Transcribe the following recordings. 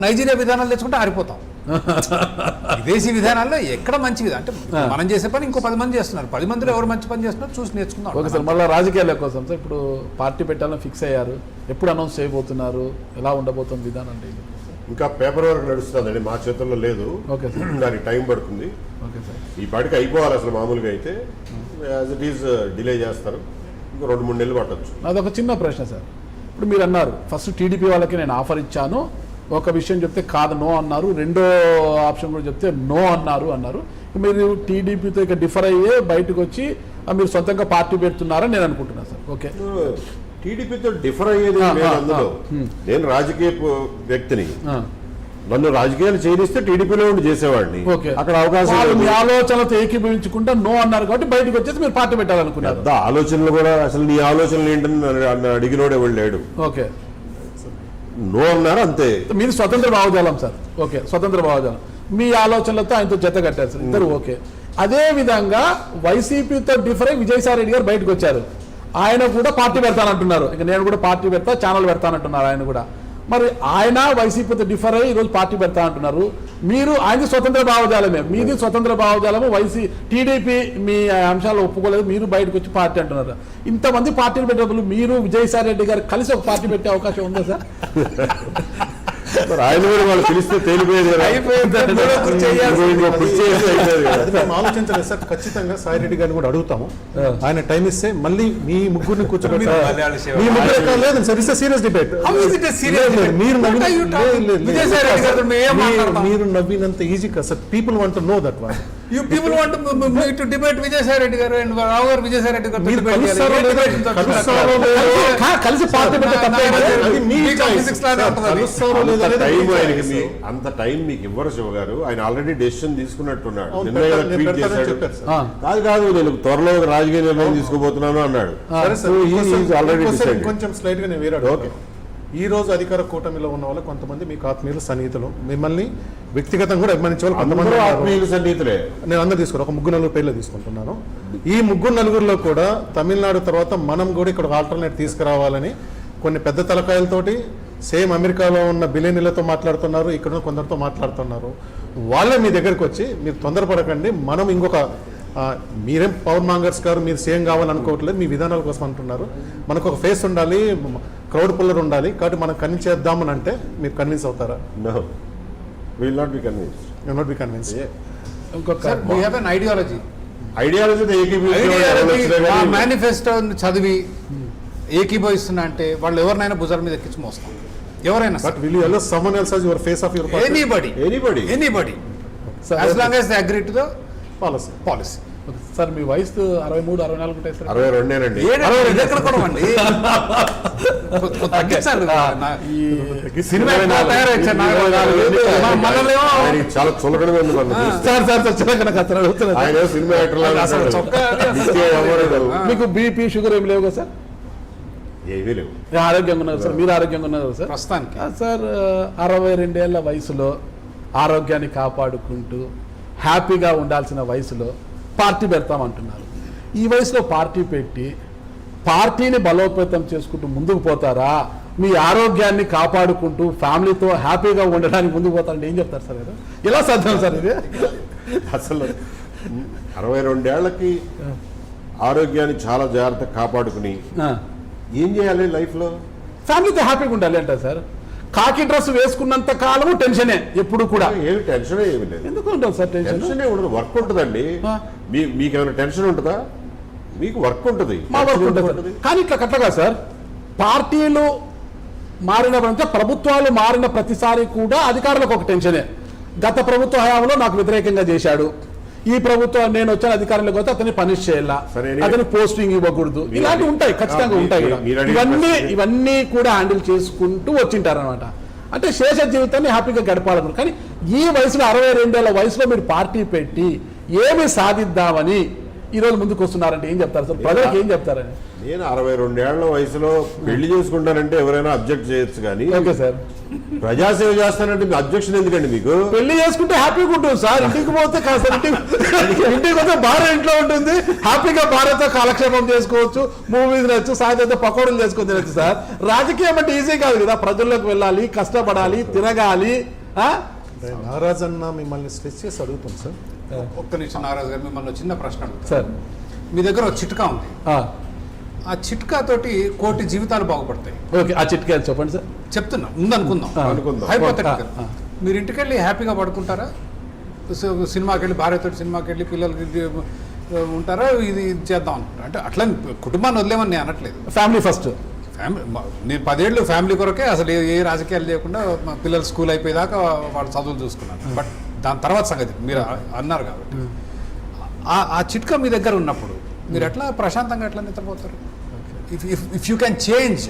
Nigeria విధానాలు తెచ్చుకుంటే ఆరిపోతాం. విదేశీ విధానాల్లో ఎక్కడ మంచి విధానం అంటే మనం చేసే పని ఇంకో 10 మంది చేస్తున్నారు. 10 మందిలో ఎవరు మంచి పని చేస్తున్నారు చూసి నేర్చుకుందాం. ఓకే సార్, మళ్ళీ రాజకీయాల కోసం సార్ ఇప్పుడు పార్టీ పెట్టాలని ఫిక్స్ అయ్యారు. ఎప్పుడు అనౌన్స్ చేయబోతున్నారు? ఎలా ఉండబోతుంది విధానం? ఇంకా పేపర్ వర్క్ నడుస్తుందండి, మా చేతుల్లో లేదు. ఓకే సార్, దానికి టైం పడుతుంది. ఓకే సార్, ఈ పాటికి అయిపోవాలి. అసలు మామూలుగా అయితే యాజ్ ఇట్ ఈజ్ డిలే చేస్తారు, ఇంకో 2-3 నెలలు పట్టచ్చు. అదొక చిన్న ప్రశ్న సార్. ఇప్పుడు మీరు అన్నారు ఫస్ట్ టీడీపీ వాళ్ళకి నేను ఆఫర్ ఇచ్చాను, ఒక విషయం చెప్తే కాదు నో అన్నారు, రెండో ఆప్షన్ కూడా చెప్తే నో అన్నారు. మీరు టీడీపీతో ఇక డిఫర్ అయ్యే బయటకు వచ్చి మీరు సొంతంగా పార్టీ పెడుతున్నారని నేను అనుకుంటున్నాను సార్. ఓకే, టీడీపీతో డిఫర్ అయ్యేది లేదు అందులో. నేను రాజకీయ వ్యక్తిని, నన్ను రాజకీయాలు చేయనిస్తే టీడీపీలో ఉండి చేసేవాడిని. అక్కడ అవకాశం మీ ఆలోచనలతో ఏకీభవించకుండా నో అన్నారు కాబట్టి బయటకు వచ్చేసి మీరు పార్టీ పెట్టాలనుకున్నారు. ఆలోచనలు కూడా అసలు నీ ఆలోచనలు ఏంటని అడిగినోడే ఎవరు లేడు. ఓకే, నో అన్నారు అంతే. మీరు స్వతంత్ర భావజాలం సార్. ఓకే, స్వతంత్ర భావజాలం మీ ఆలోచనలతో ఆయనతో జత కట్టారు సార్ ఇద్దరు. ఓకే, అదే విధంగా వైసీపీతో డిఫర్ అయ్యి విజయసాయి రెడ్డి గారు బయటకు వచ్చారు. ఆయన కూడా పార్టీ పెడతానంటున్నారు. ఇక నేను కూడా పార్టీ పెడతా, ఛానల్ పెడతానంటున్నారు ఆయన కూడా. మరి ఆయన వైసీపీతో డిఫర్ అయ్యి ఈరోజు పార్టీ పెడతా అంటున్నారు. మీరు ఆయనది స్వతంత్ర భావజాలమే, మీది స్వతంత్ర భావజాలము. టీడీపీ మీ అంశాలు ఒప్పుకోలేదు, మీరు బయటకు వచ్చి పార్టీ అంటున్నారు. ఇంతమంది పార్టీలు పెట్టినప్పుడు మీరు విజయసాయి రెడ్డి గారు కలిసి ఒక పార్టీ పెట్టే అవకాశం ఉందా సార్? ఆయన కూడా వాళ్ళు పిలిస్తే తేలిపోయేది. ఆలోచించలేదు సార్. ఖచ్చితంగా సాయి రెడ్డి గారిని కూడా అడుగుతాము. ఆయన టైం ఇస్తే మళ్ళీ మీ ముగ్గురిని కూర్చోబెట్టి లేదు సార్, ఇట్స్ సీరియస్ డిబేట్. మీరు నవ్వినంత ఈజీ కదా sir. People want to know that one. You people want to debate Vijay Reddy garu and Rao garu Vijay Reddy garu మీరు కలిసి పార్టీ పెట్టే అంత టైం మీకు ఇవ్వరు శివ గారు. ఆయన ఆల్రెడీ డెసిషన్ తీసుకున్నట్టున్నాడు. కాదు నేను త్వరలో రాజకీయ నిర్ణయం తీసుకోబోతున్నాను అన్నాడు. కొంచెం స్లైట్ గా నేను వేరాడు. ఓకే, ఈ రోజు అధికార కూటమిలో ఉన్న వాళ్ళు కొంతమంది మీకు ఆత్మీయులు సన్నిహితులు, మిమ్మల్ని వ్యక్తిగతంగా కూడా అభిమానించే వాళ్ళు కొంతమంది ఆత్మీయులు సన్నిహితులే. నేను అందరూ తీసుకున్నాను, ఒక 3-4 పేర్లు తీసుకుంటున్నాను. ఈ 3-4 కూడా తమిళనాడు తర్వాత మనం కూడా ఇక్కడ ఆల్టర్నేట్ తీసుకురావాలని కొన్ని పెద్ద తలకాయలతోటి సేమ్ అమెరికాలో ఉన్న బిలియనీలతో మాట్లాడుతున్నారు, ఇక్కడ కొందరితో మాట్లాడుతున్నారు. వాళ్ళే మీ దగ్గరికి వచ్చి మీరు తొందరపడకండి, మనం ఇంకొక మీరేం పవర్ మాంగర్స్ గారు మీరు సేమ్ కావాలనుకోవట్లేదు, మీ విధానాల కోసం అంటున్నారు. మనకు ఒక ఫేస్ ఉండాలి, క్రౌడ్ పుల్లర్ ఉండాలి. కాబట్టి మనం కన్విన్స్ చేద్దామని అంటే మీరు కన్విన్స్ అవుతారా? No, we will not be convinced. You will not be convinced. Sir, we have an ideology. Manifesto చదివి ఏకీభవిస్తున్నా అంటే వాళ్ళు ఎవరినైనా భుజాల మీద ఎక్కించి మోస్తాం, ఎవరైనా. But will you allow someone else as your face of your party? Anybody. As long as they agree to the policy. Sir మీ వయసు 63-64 ఉంటాయి సార్. 62 ఎక్కడ కొనమండి. చాలా చులకడగా ఉంది. మీకు బీపీ షుగర్ ఏమి లేవు కదా సార్? ఏమీ లేవు. ఆరోగ్యంగా ఉన్నారు సార్, మీరు ఆరోగ్యంగా ఉన్నారు సార్ ప్రస్తుతానికి. సార్ 62 ఏళ్ల వయసులో ఆరోగ్యాన్ని కాపాడుకుంటూ హ్యాపీగా ఉండాల్సిన వయసులో పార్టీ పెడతామంటున్నారు. ఈ వయసులో పార్టీ పెట్టి పార్టీని బలోపేతం చేసుకుంటూ ముందుకు పోతారా? మీ ఆరోగ్యాన్ని కాపాడుకుంటూ ఫ్యామిలీతో హ్యాపీగా ఉండడానికి ముందుకు పోతారంటే ఏం చెప్తారు సార్ మీరు? ఎలా సాధ్యం సార్ ఇది? అసలు 62 ఏళ్లకి ఆరోగ్యాన్ని చాలా జాగ్రత్తగా కాపాడుకుని ఏం చేయాలి లైఫ్లో? ఫ్యామిలీతో హ్యాపీగా ఉండాలి అంటారు సార్. కాకి డ్రెస్ వేసుకున్నంత కాలము టెన్షనే ఎప్పుడు కూడా. ఏమి టెన్షన్ ఏమి లేదు. ఎందుకు ఉంటుంది సార్ టెన్షన్? ఉండదు, వర్క్ ఉంటుందండి. మీకు ఏమైనా టెన్షన్ ఉంటుందా? మీకు వర్క్ ఉంటుంది. మా వర్క్ ఉంటుంది. కానీ ఇట్లా కట్టగా సార్, పార్టీలు మారిన ప్రభుత్వాలు మారిన ప్రతిసారి కూడా అధికారులకు ఒక టెన్షనే. గత ప్రభుత్వ హయాంలో నాకు వ్యతిరేకంగా చేశాడు, ఈ ప్రభుత్వం నేను వచ్చిన అధికారంలోకి వస్తే అతన్ని పనిష్ చేయాలా, అతని పోస్టింగ్ ఇవ్వకూడదు, ఇలాంటివి ఉంటాయి, ఖచ్చితంగా ఉంటాయి. ఇవన్నీ కూడా హ్యాండిల్ చేసుకుంటూ వచ్చింటారనమాట. అంటే శేష జీవితాన్ని హ్యాపీగా గడపాలను. కానీ ఈ వయసులో 62 ఏళ్ల వయసులో మీరు పార్టీ పెట్టి ఏమి సాధిద్దామని ఈ రోజు ముందుకు వస్తున్నారంటే ఏం చెప్తారు సార్? ప్రజలకు ఏం చెప్తారని? నేను 62 ఏళ్ల వయసులో పెళ్లి చేసుకుంటానంటే ఎవరైనా అబ్జెక్ట్ చేయొచ్చు కానీ ఓకే సార్, ప్రజాసేవ చేస్తానంటే మీ అబ్జెక్షన్ ఎందుకండి మీకు? పెళ్లి చేసుకుంటే హ్యాపీగా ఉంటుంది సార్. ఇంటికి పోతే కాస్త ఇంటికి పోతే భార్య ఇంట్లో ఉంటుంది, హ్యాపీగా భార్యతో కాలక్షేపం చేసుకోవచ్చు, మూవీస్ తినచ్చు, సాయంత్రం పకోడీలు చేసుకొని తినచ్చు సార్. రాజకీయం అంటే ఈజీ కాదు కదా, ప్రజల్లోకి వెళ్ళాలి, కష్టపడాలి, తిరగాలి. నారాజ్ అన్న మిమ్మల్ని స్ట్రెస్ చేసి అడుగుతాం సార్. ఒక్క నిమిషం నారాజు గారు, మిమ్మల్ని చిన్న ప్రశ్న అడుగుతాను సార్ మీ దగ్గర ఒక చిట్కా ఉంది, ఆ చిట్కా తోటి కోటి జీవితాలు బాగుపడతాయి. ఓకే, ఆ చిట్కా చెప్పండి సార్. చెప్తున్నా, ఉందనుకుందాం, అనుకుందాం. హైపోథెటికల్. మీరు ఇంటికి వెళ్ళి హ్యాపీగా పడుకుంటారా? సినిమాకి వెళ్ళి భార్యతో సినిమాకి వెళ్ళి పిల్లలకి ఉంటారా? ఇది చేద్దాం అనుకుంటారా? అంటే అట్లా కుటుంబాన్ని వదిలేమని నేను అనట్లేదు. Family first. నేను 10 ఏళ్ళు ఫ్యామిలీ కొరకే అసలు ఏ రాజకీయాలు చేయకుండా మా పిల్లలు స్కూల్ అయిపోయేదాకా వాళ్ళు చదువులు చూసుకున్నాను. బట్ దాని తర్వాత సంగతి మీరు అన్నారు కాబట్టి ఆ చిట్కా మీ దగ్గర ఉన్నప్పుడు మీరు ఎట్లా ప్రశాంతంగా ఎట్లా నిద్రపోతారు? ఇఫ్ యూ క్యాన్ చేంజ్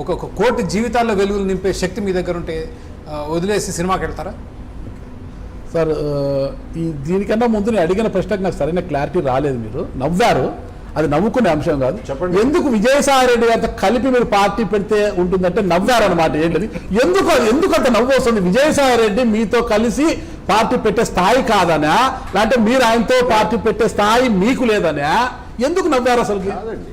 ఒక కోటి జీవితాల్లో వెలుగులు నింపే శక్తి మీ దగ్గర ఉంటే వదిలేసి సినిమాకి వెళ్తారా? సార్ ఈ దీనికన్నా ముందు నేను అడిగిన ప్రశ్నకు నాకు సరైన క్లారిటీ రాలేదు. మీరు నవ్వారు, అది నవ్వుకునే అంశం కాదు. చెప్పండి. ఎందుకు విజయసాయి రెడ్డి గారితో కలిపి మీరు పార్టీ పెడితే ఉంటుందంటే నవ్వారన్నమాట. ఏంటది, ఎందుకు అంత నవ్వు వస్తుంది? విజయసాయి రెడ్డి మీతో కలిసి పార్టీ పెట్టే స్థాయి కాదనా, లేదంటే మీరు ఆయనతో పార్టీ పెట్టే స్థాయి మీకు లేదనా? ఎందుకు నవ్వారు అసలు? కాదండి,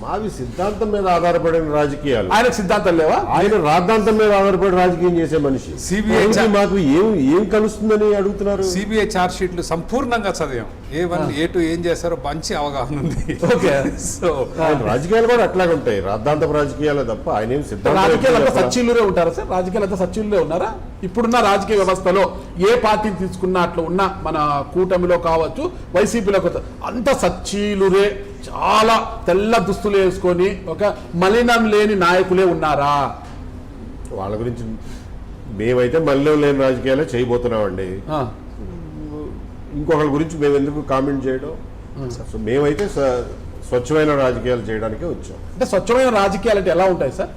మావి సిద్ధాంతం మీద ఆధారపడిన రాజకీయాలు. ఆయనకు సిద్ధాంతం లేవా? ఆయన రాద్ధాంతం మీద ఆధారపడి రాజకీయం చేసే మనిషి. CBI మాకు ఏం కలుస్తుందని అడుగుతున్నారు? సిబిఐ ఛార్జ్ షీట్లు సంపూర్ణంగా చదివాం. A1 A2 ఏం చేస్తారో మంచి అవగాహన ఉంది. ఓకే, సో రాజకీయాలు కూడా అట్లాగే ఉంటాయి, రాద్ధాంతపు రాజకీయాలే తప్ప ఆయన ఏం రాజకీయాలు అంతా సిద్ధాంతం సచ్చిల్లురే ఉంటారా సార్? రాజకీయాలు అంతా సచ్చిల్లురే ఉన్నారా? ఇప్పుడున్న రాజకీయ వ్యవస్థలో ఏ పార్టీని తీసుకున్నా అట్లా ఉన్న మన కూటమిలో కావచ్చు, వైసీపీలో అంత సచ్చిలురే, చాలా తెల్ల దుస్తులు వేసుకొని ఒక మలినం లేని నాయకులే ఉన్నారా? వాళ్ళ గురించి మేమైతే మళ్ళీ లేని రాజకీయాలే చేయబోతున్నామండి. ఇంకొకరి గురించి మేము ఎందుకు కామెంట్ చేయడం? సో మేమైతే స్వచ్ఛమైన రాజకీయాలు చేయడానికే వచ్చాం. అంటే స్వచ్ఛమైన రాజకీయాలు అంటే ఎలా ఉంటాయి సార్?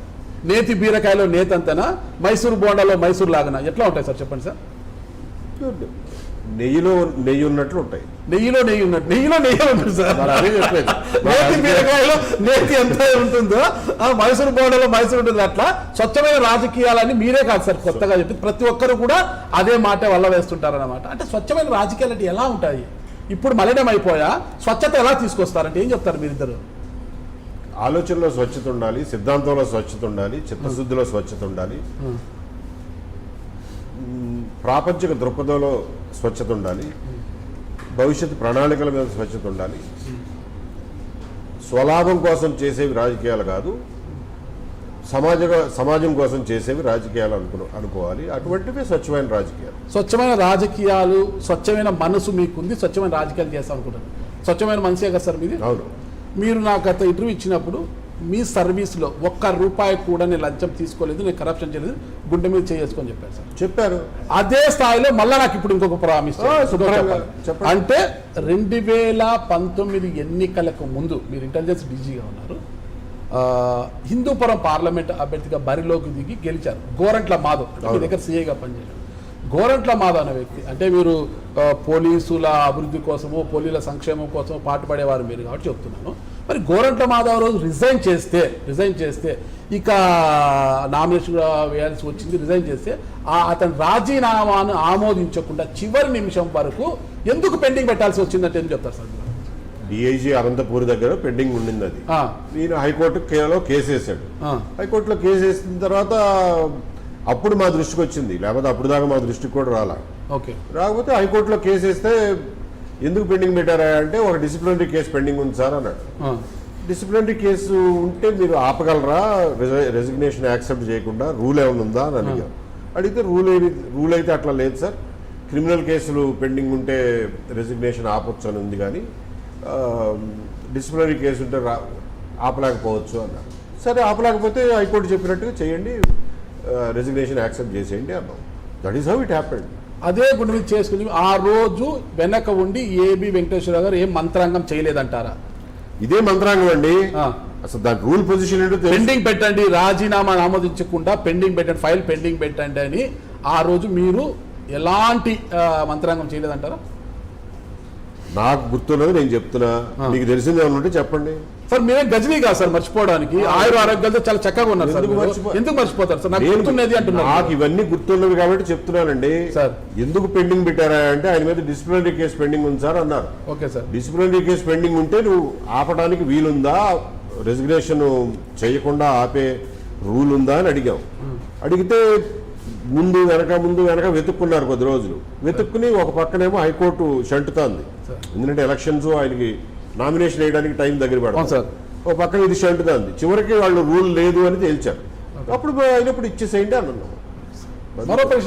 నేతి బీరకాయలో నేతి అంతేనా, మైసూరు బోండాలో మైసూరు లాగనా, ఎట్లా ఉంటాయి సార్ చెప్పండి సార్? నెయ్యిలో నెయ్యి ఉన్నట్లు ఉంటాయి. నెయ్యిలో నెయ్యి ఉన్నట్టు, నెయ్యిలో నెయ్యి ఉంటుంది సార్. మరి అదే చెప్పేది. నేతి బీరకాయలో నేతి ఎంత ఉంటుందో మైసూరు బోండాలో మైసూరు ఉంటుంది. అట్లా స్వచ్ఛమైన రాజకీయాలని మీరే కాదు సార్ కొత్తగా చెప్పి, ప్రతి ఒక్కరు కూడా అదే మాట వల్ల వేస్తుంటారన్నమాట. అంటే స్వచ్ఛమైన రాజకీయాలు అంటే ఎలా ఉంటాయి? ఇప్పుడు మలినం అయిపోయా, స్వచ్ఛత ఎలా తీసుకొస్తారంటే ఏం చెప్తారు మీరిద్దరు? ఆలోచనలో స్వచ్ఛత ఉండాలి, సిద్ధాంతంలో స్వచ్ఛత ఉండాలి, చిత్తశుద్ధిలో స్వచ్ఛత ఉండాలి, ప్రాపంచిక దృక్పథంలో స్వచ్ఛత ఉండాలి, భవిష్యత్ ప్రణాళికల మీద స్వచ్ఛత ఉండాలి. స్వలాభం కోసం చేసేవి రాజకీయాలు కాదు, సమాజం కోసం చేసేవి రాజకీయాలు అనుకోవాలి. అటువంటివి స్వచ్ఛమైన రాజకీయాలు. స్వచ్ఛమైన రాజకీయాలు, స్వచ్ఛమైన మనసు మీకుంది, స్వచ్ఛమైన రాజకీయాలు చేస్తాం అనుకుంటారు. స్వచ్ఛమైన మనసే కదా సార్ మీది? అవును. మీరు నాకు గత ఇంటర్వ్యూ ఇచ్చినప్పుడు మీ సర్వీస్లో ₹1 కూడా నేను లంచం తీసుకోలేదు, నేను కరప్షన్ చేయలేదు, గుండె మీద చేసుకొని చెప్పారు సార్. చెప్పారు. అదే స్థాయిలో మళ్ళీ నాకు ఇప్పుడు ఇంకొక ప్రామిస్ అంటే 2019 ఎన్నికలకు ముందు మీరు ఇంటెలిజెన్స్ డీజీగా ఉన్నారు. హిందూపురం పార్లమెంట్ అభ్యర్థిగా బరిలోకి దిగి గెలిచారు. గోరంట్ల మాధవ్ మీ దగ్గర సీఏగా పనిచేశారు. గోరంట్ల మాధవ్ అనే వ్యక్తి, అంటే మీరు పోలీసుల అభివృద్ధి కోసమో పోలీసుల సంక్షేమం కోసమో పాటుపడేవారు మీరు కాబట్టి చెప్తున్నాను. మరి గోరంట్ల మాధవ్ రోజు రిజైన్ చేస్తే ఇక నామినేషన్ వేయాల్సి వచ్చింది. రిజైన్ చేస్తే అతని రాజీనామాను ఆమోదించకుండా చివరి నిమిషం వరకు ఎందుకు పెండింగ్ పెట్టాల్సి వచ్చిందంటే ఏం చెప్తారు సార్? డిఐజీ అనంతపూర్ దగ్గర పెండింగ్ ఉండింది. అది ఈయన హైకోర్టులో కేసు వేసాడు. హైకోర్టులో కేసు వేసిన తర్వాత అప్పుడు మా దృష్టికి వచ్చింది, లేకపోతే అప్పుడు దాకా మా దృష్టికి కూడా రాలా. ఓకే, రాకపోతే హైకోర్టులో కేసు వేస్తే ఎందుకు పెండింగ్ పెట్టారా అంటే ఒక డిసిప్లినరీ కేసు పెండింగ్ ఉంది సార్ అన్నాడు. డిసిప్లినరీ కేసు ఉంటే మీరు ఆపగలరా రెసిగ్నేషన్ యాక్సెప్ట్ చేయకుండా? రూల్ ఏమైనా ఉందా అని అడిగారు. అడిగితే రూల్ అయితే అట్లా లేదు సార్, క్రిమినల్ కేసులు పెండింగ్ ఉంటే రెసిగ్నేషన్ ఆపొచ్చు అని ఉంది, కానీ డిసిప్లినరీ కేసు ఉంటే ఆపలేకపోవచ్చు అన్నారు. సరే, ఆపలేకపోతే హైకోర్టు చెప్పినట్టుగా చేయండి, రెసిగ్నేషన్ యాక్సెప్ట్ చేసేయండి అన్నాం. That is how it happened. అదే గుండె మీద చేసుకుని ఆ రోజు వెనక ఉండి ఏబి వెంకటేశ్వర గారు ఏం మంత్రాంగం చేయలేదంటారా? ఇదే మంత్రాంగం అండి. అసలు దాని రూల్ పొజిషన్ ఏంటో పెండింగ్ పెట్టండి, రాజీనామా ఆమోదించకుండా పెండింగ్ పెట్టండి, ఫైల్ పెండింగ్ పెట్టండి అని ఆ రోజు మీరు ఎలాంటి మంత్రాంగం చేయలేదంటారా? నాకు గుర్తున్నది నేను చెప్తున్నా, మీకు తెలిసింది ఏమన్నా ఉంటే చెప్పండి. సార్ మీరే గజనీ కాదు సార్ మర్చిపోవడానికి, ఆయుర ఆరోగ్యాలతో చాలా చక్కగా ఉన్నారు సార్. ఎందుకు మీరు. ఎందుకు మర్చిపోతారు సార్? నాకు గుర్తున్నది నాకు అంటున్నారు. ఇవన్నీ గుర్తున్నవి కాబట్టి చెప్తున్నానండి. సార్. ఎందుకు పెండింగ్ పెట్టారా అంటే ఆయన మీద డిసిప్లినరీ కేసు పెండింగ్ ఉంది సార్ అన్నారు. Okay sir. Disciplinary case pending ఉంటే నువ్వు ఆపడానికి వీలుందా, రెసిగ్నేషన్ చేయకుండా ఆపే రూల్ ఉందా అని అడిగాం. అడిగితే ముందు వెనక వెతుక్కున్నారు కొద్ది రోజులు. వెతుక్కుని ఒక పక్కనేమో హైకోర్టు షంటుతోంది, ఎందుకంటే ఎలక్షన్స్ ఆయనకి నామినేషన్ వేయడానికి టైం దగ్గర అవును సార్. పడుతుంది. ఒక పక్కన ఇది షంటుతోంది. చివరికి వాళ్ళు రూల్ లేదు అని తేల్చారు. అప్పుడు అయినప్పుడు ఇచ్చేసేయండి అన్నాను. మరో పరీక్ష